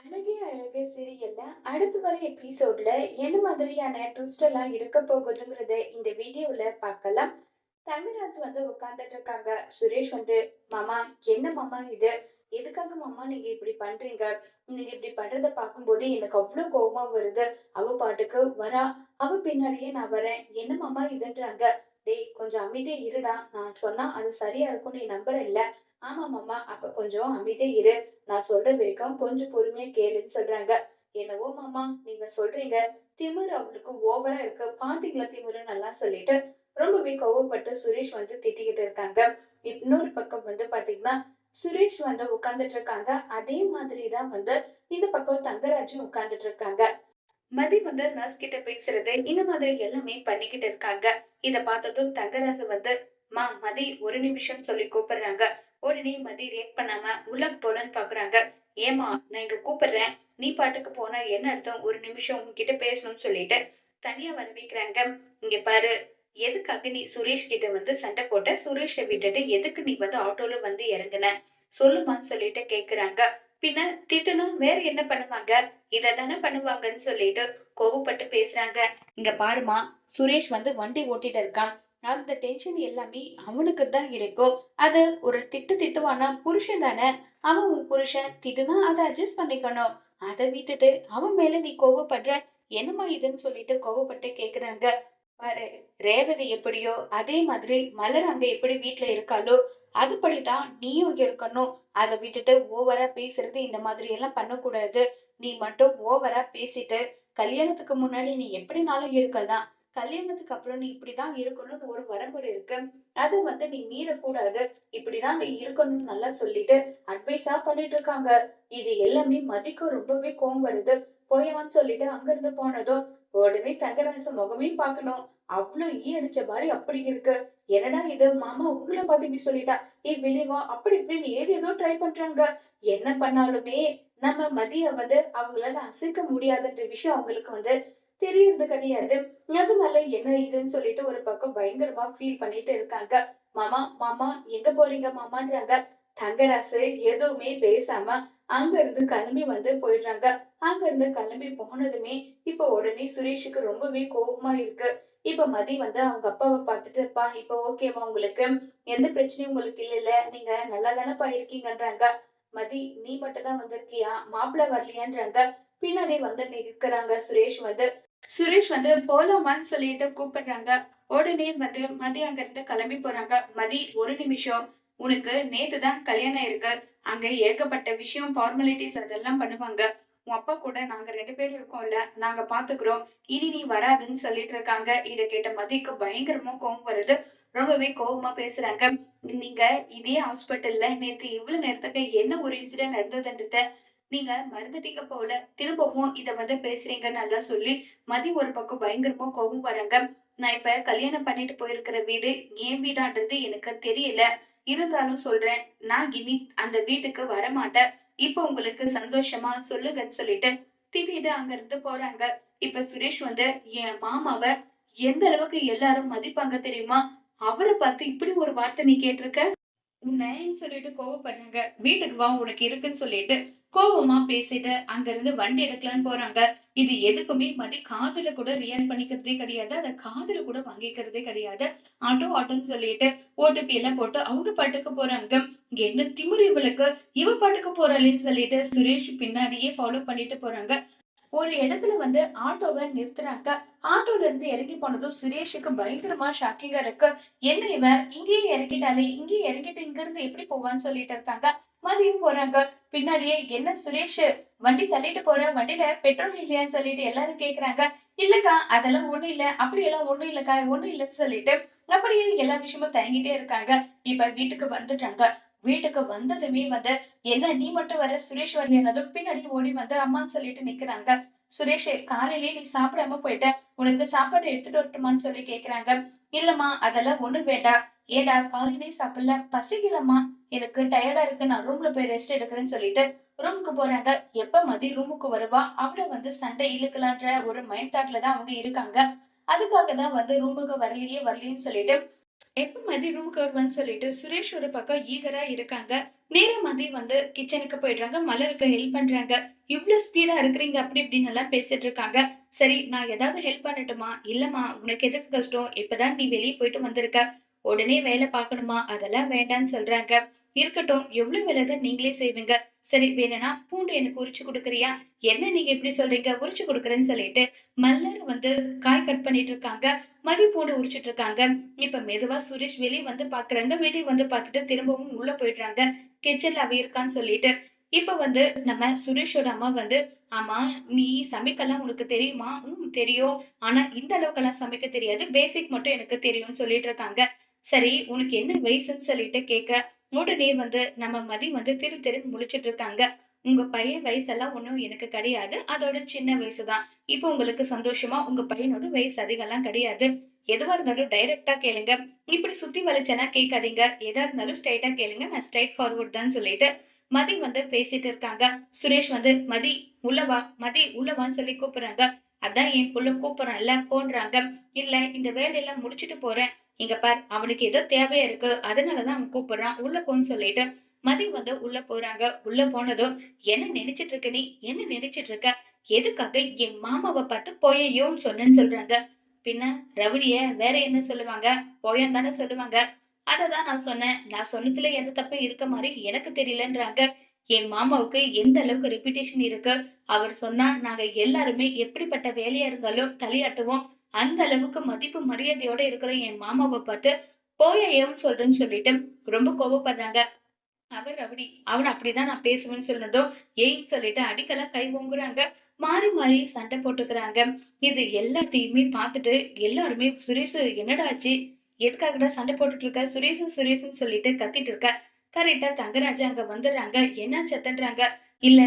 அழகே அழகு சீரியல்ல அடுத்து வர எபிசோட்ல என்ன மாதிரியான ட்விஸ்ட் எல்லாம் இருக்க போகுதுங்கிறத இந்த வீடியோல பார்க்கலாம். தங்கராஜ் வந்து உட்கார்ந்துட்டு இருக்காங்க. சுரேஷ் வந்து, மாமா, என்ன மாமா இது? எதுக்காக மாமா நீங்க இப்படி பண்றீங்க? நீங்க இப்படி பண்றத பார்க்கும்போது எனக்கு அவ்வளவு கோவமா வருது. அவ பாட்டுக்கு வரா, அவ பின்னாடியே நான் வரேன். என்ன மாமா இதுன்றாங்க. டேய், கொஞ்சம் அமைதியா இருடா. நான் சொன்னா அது சரியா இருக்கும், நீ நம்புற இல்ல? ஆமா மாமா, அப்ப கொஞ்சம் அமைதியா இரு. நான் சொல்ற வரைக்கும் கொஞ்சம் பொறுமையா கேளுன்னு சொல்றாங்க. என்னவோ மாமா நீங்க சொல்றீங்க. திமிரு அவளுக்கு ஓவரா இருக்கு. பாத்தீங்களா திமிருன்னு எல்லாம் சொல்லிட்டு ரொம்பவே கோவப்பட்டு சுரேஷ் வந்து திட்டிக்கிட்டு இருக்காங்க. இன்னொரு பக்கம் வந்து பாத்தீங்கன்னா, சுரேஷ் வந்து உட்கார்ந்துட்டு இருக்காங்க. அதே மாதிரி தான் வந்து இந்த பக்கம் தங்கராஜும் உட்கார்ந்துட்டு இருக்காங்க. மதி வந்து நர்ஸ் கிட்ட பேசுறது இந்த மாதிரி எல்லாமே பண்ணிக்கிட்டு இருக்காங்க. இத பார்த்ததும் தங்கராசு வந்து, மா மதி ஒரு நிமிஷம் சொல்லி கூப்பிடுறாங்க. உடனே மதி ரியாக்ட் பண்ணாம உள்ள போலன்னு பாக்குறாங்க. ஏமா நான் இங்க கூப்பிடுறேன், நீ பாட்டுக்கு போனா என்ன அர்த்தம்? ஒரு நிமிஷம் உன்கிட்ட பேசணும்னு சொல்லிட்டு தனியா வர வைக்கிறாங்க. இங்க பாரு, எதுக்காக நீ சுரேஷ் கிட்ட வந்து சண்டை போட்ட? சுரேஷை விட்டுட்டு எதுக்கு நீ வந்து ஆட்டோல வந்து இறங்குன? சொல்லுமான்னு சொல்லிட்டு கேக்குறாங்க. பின்ன திட்டுனா வேற என்ன பண்ணுவாங்க? இததானே பண்ணுவாங்கன்னு சொல்லிட்டு கோவப்பட்டு பேசுறாங்க. இங்க பாருமா, சுரேஷ் வந்து வண்டி ஓட்டிட்டு இருக்கான். அந்த டென்ஷன் எல்லாமே அவனுக்கு தான் இருக்கும். அது ஒரு திட்டு திட்டுவானா? புருஷன் தானே. அவன் உன் புருஷன். திட்டுனா அதை அட்ஜஸ்ட் பண்ணிக்கணும். அதை விட்டுட்டு அவன் மேல நீ கோவப்படுற. என்னம்மா இதுன்னு சொல்லிட்டு கோவப்பட்டு கேக்குறாங்க. பாரு, ரேவதி எப்படியோ அதே மாதிரி மலர் அங்க எப்படி வீட்ல இருக்காளோ அதுபடிதான் நீயும் இருக்கணும். அதை விட்டுட்டு ஓவரா பேசுறது இந்த மாதிரி எல்லாம் பண்ணக்கூடாது. நீ மட்டும் ஓவரா பேசிட்டு கல்யாணத்துக்கு முன்னாடி நீ எப்படினாலும் இருக்கலாம். கல்யாணத்துக்கு அப்புறம் நீ இப்படிதான் இருக்கணும்னு ஒரு வரம்பு இருக்கு. அது வந்து நீ மீறக்கூடாது. இப்படிதான் நீ இருக்கணும்னு நல்லா சொல்லிட்டு அட்வைஸா பண்ணிட்டு இருக்காங்க. இது எல்லாமே மதிக்கு ரொம்பவே கோவம் வருது. போயான்னு சொல்லிட்டு அங்கிருந்து போனதும் உடனே தங்கராசு முகமே பார்க்கணும். அவ்ளோ ஈ அடிச்ச மாதிரி அப்படி இருக்கு. என்னடா இது, மாமா உங்களை பார்த்து இப்படி சொல்லிட்டா? விளைவா அப்படி இப்படின்னு ஏது ஏதோ ட்ரை பண்றாங்க. என்ன பண்ணாலுமே நம்ம மதிய வந்து அவங்களால அசைக்க முடியாதுன்ற விஷயம் அவங்களுக்கு வந்து தெரியறது கிடையாது. அதனால என்ன இதுன்னு சொல்லிட்டு ஒரு பக்கம் பயங்கரமா ஃபீல் பண்ணிட்டு இருக்காங்க. மாமா மாமா எங்க போறீங்க மாமான்றாங்க. தங்கராசு எதுவுமே பேசாம அங்க இருந்து கிளம்பி வந்து போயிடுறாங்க. அங்க இருந்து கிளம்பி போனதுமே இப்ப உடனே சுரேஷுக்கு ரொம்பவே கோவமா இருக்கு. இப்ப மதி வந்து அவங்க அப்பாவை பார்த்துட்டு இருப்பா. இப்ப ஓகேவா உங்களுக்கு? எந்த பிரச்சனையும் உங்களுக்கு இல்லைல்ல? நீங்க நல்லா தானப்பா இருக்கீங்கன்றாங்க. மதி, நீ மட்டும் தான் வந்திருக்கியா? மாப்பிள்ளை வரலையான்றாங்க. பின்னாடி வந்து நிற்கிறாங்க சுரேஷ் வந்து. சுரேஷ் வந்து போலாமான்னு சொல்லிட்டு கூப்பிடுறாங்க. உடனே வந்து மதி அங்க இருந்து கிளம்பி போறாங்க. மதி ஒரு நிமிஷம். உனக்கு நேத்து தான் கல்யாணம் இருக்கு. அங்க ஏகப்பட்ட விஷயம் ஃபார்மாலிட்டிஸ் அதெல்லாம் பண்ணுவாங்க. உன் அப்பா கூட நாங்க 2 பேரும் இருக்கோம்ல. நாங்க பாத்துக்கிறோம். இனி நீ வராதுன்னு சொல்லிட்டு இருக்காங்க. இத கேட்ட மதிக்கு பயங்கரமா கோவம் வருது. ரொம்பவே கோவமா பேசுறாங்க. நீங்க இதே ஹாஸ்பிட்டல்ல நேத்து இவ்வளவு நேரத்துக்கு என்ன ஒரு இன்சிடென்ட் நடந்ததுன்றத நீங்க மறந்துட்டீங்க போல. திரும்பவும் இத வந்து பேசுறீங்கன்னு நல்லா சொல்லி மதி ஒரு பக்கம் பயங்கரமா கோவம் வராங்க. நான் இப்ப கல்யாணம் பண்ணிட்டு போயிருக்கிற வீடு என் வீடான்றது எனக்கு தெரியல. இருந்தாலும் சொல்றேன். நான் இனி அந்த வீட்டுக்கு வரமாட்டேன். இப்ப உங்களுக்கு சந்தோஷமா சொல்லுங்கன்னு சொல்லிட்டு திட்டிட்டு அங்க இருந்து போறாங்க. இப்ப சுரேஷ் வந்து என் மாமாவ எந்த அளவுக்கு எல்லாரும் மதிப்பாங்க தெரியுமா? அவர பார்த்து இப்படி ஒரு வார்த்தை நீ கேட்டிருக்க? உன்னைன்னு சொல்லிட்டு கோவப்படுறாங்க. வீட்டுக்கு வா உனக்கு இருக்குன்னு சொல்லிட்டு கோவமா பேசிட்டு அங்கிருந்து வண்டி எடுக்கலான்னு போறாங்க. இது எதுக்குமே மதி காதுல கூட ரியாக்ட் பண்ணிக்கிறதே கிடையாது. அத காதுல கூட வாங்கிக்கிறதே கிடையாது. ஆட்டோ ஆட்டோன்னு சொல்லிட்டு ஓடிபி எல்லாம் போட்டு அவங்க பாட்டுக்கு போறாங்க. என்ன திமிரு இவளுக்கு, இவ பாட்டுக்கு போறாளேன்னு சொல்லிட்டு சுரேஷ் பின்னாடியே ஃபாலோ பண்ணிட்டு போறாங்க. ஒரு இடத்துல வந்து ஆட்டோவை நிறுத்துறாங்க. ஆட்டோல இருந்து இறங்கி போனதும் சுரேஷுக்கு பயங்கரமா ஷாக்கிங்கா இருக்கு. என்ன இவ இங்கேயே இறங்கிட்டாலே, இங்கேயே இறங்கிட்டு இங்க இருந்து எப்படி போவான்னு சொல்லிட்டு இருக்காங்க. மதியம் போறாங்க. பின்னாடியே என்ன சுரேஷ் வண்டி தள்ளிட்டு போற, வண்டியில பெட்ரோல் இல்லையான்னு சொல்லிட்டு எல்லாரும் கேக்குறாங்க. இல்லக்கா அதெல்லாம் ஒண்ணும் இல்ல, அப்படியெல்லாம் ஒண்ணும் இல்லக்கா, ஒண்ணும் இல்லைன்னு சொல்லிட்டு அப்படியே எல்லா விஷயமும் தயங்கிட்டே இருக்காங்க. இப்ப வீட்டுக்கு வந்துட்டாங்க. வீட்டுக்கு வந்ததுமே வந்து என்ன நீ மட்டும் வர, சுரேஷ் வரலையானதும் பின்னாடி ஓடி வந்து அம்மான்னு சொல்லிட்டு நிக்கிறாங்க. சுரேஷ், காலையிலேயே நீ சாப்பிடாம போயிட்ட, உனக்கு சாப்பாடு எடுத்துட்டு வரட்டுமான்னு சொல்லி கேக்குறாங்க. இல்லம்மா அதெல்லாம் ஒண்ணும் வேண்டாம். ஏடா காலையிலேயே சாப்பிடல, பசிக்கலம்மா, எனக்கு டயர்டா இருக்கு, நான் ரூம்ல போய் ரெஸ்ட் எடுக்கிறேன்னு சொல்லிட்டு ரூமுக்கு போறாங்க. எப்ப மதி ரூமுக்கு வருவா, அவள வந்து சண்டை இழுக்கலான்ற ஒரு மைண்ட் தாட்ல தான் அவங்க இருக்காங்க. அதுக்காக தான் வந்து ரூமுக்கு வரலையே வரலையேன்னு சொல்லிட்டு எப்ப மதி ரூமுக்கு வருவான்னு சொல்லிட்டு சுரேஷ் ஒரு பக்கம் ஈகரா இருக்காங்க. நேரா மதி வந்து கிச்சனுக்கு போயிடுறாங்க. மலருக்கு ஹெல்ப் பண்றாங்க. "இவ்ளோ ஸ்பீடா இருக்கிறீங்க" அப்படி இப்படின்னு எல்லாம் பேசிட்டு இருக்காங்க. "சரி நான் ஏதாவது ஹெல்ப் பண்ணட்டுமா?" "இல்லம்மா உனக்கு எதுக்கு கஷ்டம்? இப்பதான் நீ வெளிய போயிட்டு வந்திருக்க. உடனே வேலை பார்க்கணுமா?" "அதெல்லாம் வேண்டான்னு" சொல்றாங்க. "இருக்கட்டும் எவ்ளோ வேலை தான் நீங்களே செய்வீங்க. சரி வேணும்னா பூண்டு எனக்கு உரிச்சு குடுக்குறியா?" "என்ன நீங்க இப்படி சொல்றீங்க? உரிச்சு குடுக்குறேன்னு" சொல்லிட்டு மலர் வந்து காய் கட் பண்ணிட்டு இருக்காங்க. மதி பூண்டு உரிச்சிட்டு இருக்காங்க. இப்ப மெதுவா சுரேஷ் வெளிய வந்து பாக்குறாங்க. வெளிய வந்து பாத்துட்டு திரும்பவும் உள்ள போயிடுறாங்க. கிச்சன்ல அவ இருக்கான்னு சொல்லிட்டு. இப்ப வந்து நம்ம சுரேஷோட அம்மா வந்து, "ஆமா, நீ சமைக்கலாம் உனக்கு தெரியுமா?" "ம் தெரியும். ஆனா இந்த அளவுக்கெல்லாம் சமைக்க தெரியாது. பேசிக் மட்டும் எனக்கு தெரியும்னு" சொல்லிட்டு இருக்காங்க. சரி, உனக்கு என்ன வயசுன்னு சொல்லிட்டு கேட்க, உடனே வந்து நம்ம மதி வந்து திரு திருன்னு முழிச்சுட்டு இருக்காங்க. "உங்க பையன் வயசெல்லாம் ஒண்ணும் எனக்கு கிடையாது. அதோட சின்ன வயசு தான். இப்ப உங்களுக்கு சந்தோஷமா? உங்க பையனோட வயசு அதிகம்லாம் கிடையாது. எதுவா இருந்தாலும் டைரக்ட்டா கேளுங்க. இப்படி சுத்தி வளைச்செல்லாம் கேட்காதீங்க. எதா இருந்தாலும் ஸ்ட்ரெய்ட்டா கேளுங்க. நான் ஸ்ட்ரெய்ட் ஃபார்வர்ட் தான் சொல்லிட்டு, மதி வந்து பேசிட்டு இருக்காங்க. சுரேஷ் வந்து, "மதி உள்ள வா, மதி உள்ள வான்னு" சொல்லி கூப்பிடுறாங்க. "அதான் என் புள்ள கூப்பிடுறான்ல போன்றாங்க." "இல்ல இந்த வேலையெல்லாம் முடிச்சுட்டு போறேன். இங்க பார் அவனுக்கு ஏதோ தேவையா இருக்கு. அதனால தான் அவன் கூப்பிடுறான். உள்ள போன்னு" சொல்லிட்டு, மதி வந்து உள்ள போறாங்க. உள்ள போனதும், "என்ன நினைச்சிட்டு இருக்க நீ? என்ன நினைச்சிட்டு இருக்க? எதுக்காக என் மாமாவ பார்த்து போயேயோன்னு சொன்னேன்னு" சொல்றாங்க. பின்ன ரவுடிய வேற என்ன சொல்லுவாங்க? போயான்னு தானே சொல்லுவாங்க. அததான் நான் சொன்னேன். நான் சொன்னதுல எந்த தப்பும் இருக்க மாரி எனக்கு தெரியலன்றாங்க. என் மாமாவுக்கு எந்த அளவுக்கு ரெputation இருக்கு. அவர் சொன்னா நாங்க எல்லாருமே எப்படிப்பட்ட வேலையா இருந்தாலும் தலையாட்டுவோம். அந்த அளவுக்கு மதிப்பு மரியாதையோட இருக்கிற என் மாமாவ பார்த்து போயா ஏன்னு சொல்றேன்னு சொல்லிட்டு ரொம்ப கோவப்படுறாங்க. அவன் ரவுடி. அவன அப்படிதான் நான் பேசுவேன்னு சொன்னதும், ஏய்ன்னு சொல்லிட்டு அடிக்கலாம் கை ஓங்குறாங்க. மாறி மாறி சண்டை போட்டுக்கிறாங்க. இது எல்லாத்தையுமே பார்த்துட்டு எல்லாருமே, "சுரேஷு என்னடா ஆச்சு? எதுக்காகடா சண்டை போட்டுட்டு இருக்க? சுரேஷு சுரேஷுன்னு சொல்லிட்டு கத்திட்டு இருக்க." கரெக்ட்டா தங்கராஜ் அங்க வந்துடுறாங்க. என்னாச்சு அத்தன்றாங்க. "இல்ல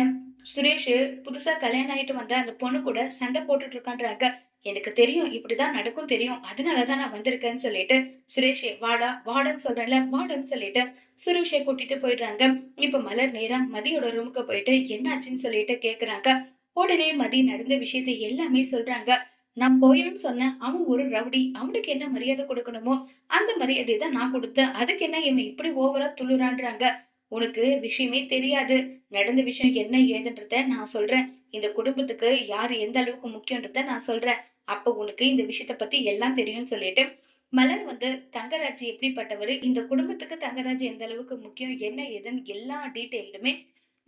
சுரேஷு புதுசா கல்யாணம் ஆயிட்டு வந்த அந்த பொண்ணு கூட சண்டை போட்டுட்டு இருக்கான்றாங்க." "எனக்கு தெரியும். இப்படிதான் நடக்கும் தெரியும். அதனால தான் நான் வந்திருக்கேன்னு" சொல்லிட்டு, "சுரேஷே வாடா, வாடான்னு சொல்றேன்ல, வாடான்னு" சொல்லிட்டு சுரேஷை கூட்டிட்டு போயிடுறாங்க. இப்ப மலர் நேரா மதியோட ரூமுக்கு போயிட்டு என்னாச்சுன்னு சொல்லிட்டு கேக்குறாங்க. உடனே மதி நடந்த விஷயத்தை எல்லாமே சொல்றாங்க. நான் போயேன்னு சொன்னேன். அவன் ஒரு ரவுடி. அவனுக்கு என்ன மரியாதை கொடுக்கணுமோ, அந்த மரியாதைய தான் நான் குடுத்தேன். அதுக்கு என்ன இவன் இப்படி ஓவரா துள்ளுறான்றாங்க. உனக்கு விஷயமே தெரியாது. நடந்த விஷயம் என்ன ஏதுன்றத நான் சொல்றேன். இந்த குடும்பத்துக்கு யார் எந்த அளவுக்கு முக்கியன்றத நான் சொல்றேன். அப்ப உனக்கு இந்த விஷயத்த பத்தி எல்லாம் தெரியும்னு சொல்லிட்டு மலர் வந்து தங்கராஜ் எப்படிப்பட்டவரு, இந்த குடும்பத்துக்கு தங்கராஜ் எந்த அளவுக்கு முக்கியம், என்ன ஏதுன்னு எல்லா டீட்டெயிலுமே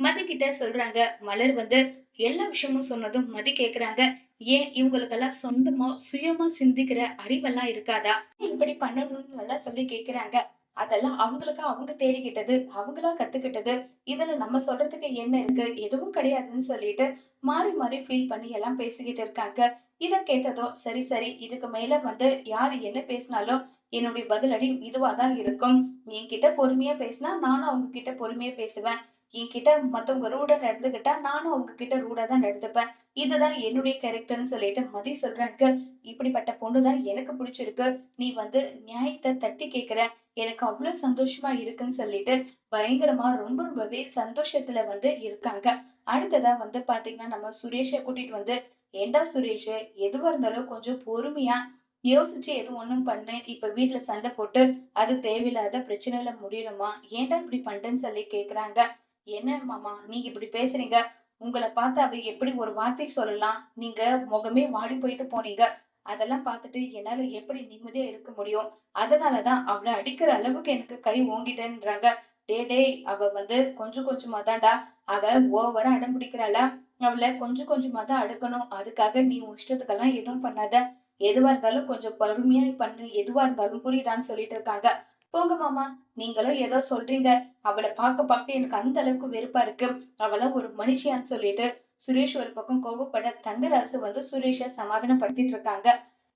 மதி கிட்ட சொல்றாங்க. மலர் வந்து எல்லா விஷயமும் சொன்னதும் மதி கேக்குறாங்க. ஏன் இவங்களுக்கெல்லாம் சொந்தமா, சுயமா சிந்திக்கிற அறிவெல்லாம் இருக்காதா? இப்படி பண்ணணும்னு எல்லாம் சொல்லி கேக்குறாங்க. அதெல்லாம் அவங்களுக்கு அவங்க தேடிக்கிட்டது, அவங்களா கத்துக்கிட்டது. இதுல நம்ம சொல்றதுக்கு என்ன இருக்கு? எதுவும் கிடையாதுன்னு சொல்லிட்டு மாறி மாறி ஃபீல் பண்ணி எல்லாம் பேசிக்கிட்டு இருக்காங்க. இத கேட்டதும், சரி, சரி. இதுக்கு மேல வந்து யாரு என்ன பேசினாலும் என்னுடைய பதிலடி இதுவா தான் இருக்கும். என்கிட்ட பொறுமையா பேசினா, நானும் அவங்க கிட்ட பொறுமையா பேசுவேன். என்கிட்ட மத்தவங்க ரூடா நடந்துக்கிட்டா, நானும் அவங்க கிட்ட ரூடா தான் நடந்துப்பேன். இதுதான் என்னுடைய கேரக்டர்ன்னு சொல்லிட்டு மதி சொல்றாங்க. இப்படிப்பட்ட பொண்ணு தான் எனக்கு பிடிச்சிருக்கு. நீ வந்து நியாயத்த தட்டி கேட்கிற. எனக்கு அவ்ளோ சந்தோஷமா இருக்குன்னு சொல்லிட்டு, பயங்கரமா ரொம்ப ரொம்பவே சந்தோஷத்துல வந்து இருக்காங்க. அடுத்ததா வந்து பாத்தீங்கன்னா, நம்ம சுரேஷ கூட்டிட்டு வந்து ஏன்டா சுரேஷ் எதுவா இருந்தாலும் கொஞ்சம் பொறுமையா யோசிச்சு எது ஒண்ணும் பண்ணு. இப்ப வீட்ல சண்டை போட்டு அது தேவையில்லாத பிரச்சனையில முடியணுமா? ஏன்டா இப்படி பண்றேன்னு சொல்லி கேக்குறாங்க. என்ன மாமா நீங்க இப்படி பேசுறீங்க? உங்கள பார்த்து அவ எப்படி ஒரு வார்த்தை சொல்லலாம்? நீங்க முகமே வாடி போயிட்டு போனீங்க. அதெல்லாம் பார்த்துட்டு என்னால எப்படி நிம்மதியா இருக்க முடியும்? அதனால தான் அவள அடிக்கிற அளவுக்கு எனக்கு கை ஓங்கிட்டேன்றாங்க. டேய் டேய் அவ வந்து கொஞ்சம் கொஞ்சமா தான்டா. அவ ஓவரா அடம் பிடிக்கிறாளா? அவள கொஞ்சம் கொஞ்சமா தான் அடுக்கணும். அதுக்காக நீ உன் இஷ்டத்துக்கெல்லாம் எதுவும் பண்ணாத. எதுவா இருந்தாலும் கொஞ்சம் பொறுமையா பண்ணு. எதுவா இருந்தாலும் புரியுதான்னு சொல்லிட்டு இருக்காங்க. போங்க மாமா. நீங்களும் ஏதோ சொல்றீங்க. அவள பார்க்க பார்க்க எனக்கு அந்த அளவுக்கு வெறுப்பா இருக்கு. அவளாம் ஒரு மனுஷியான்னு சொல்லிட்டு சுரேஷ் ஒரு பக்கம் கோவப்பட தங்கராசு வந்து சுரேஷ சமாதானப்படுத்திட்டு இருக்காங்க.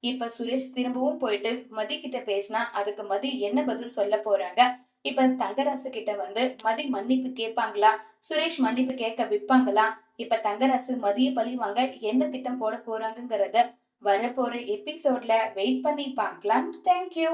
இப்ப சுரேஷ் திரும்பவும் போயிட்டு மதி கிட்ட பேசினா அதுக்கு மதி என்ன பதில் சொல்ல போறாங்க? இப்ப தங்கராசு கிட்ட வந்து மதி மன்னிப்பு கேட்பாங்களா? சுரேஷ் மன்னிப்பு கேட்க வைப்பாங்களா? இப்ப தங்கராசு மதிய பழிவாங்க என்ன திட்டம் போட போறாங்கங்கிறத வரப்போற எபிசோட்ல வெயிட் பண்ணி பார்க்கலாம். Thank you.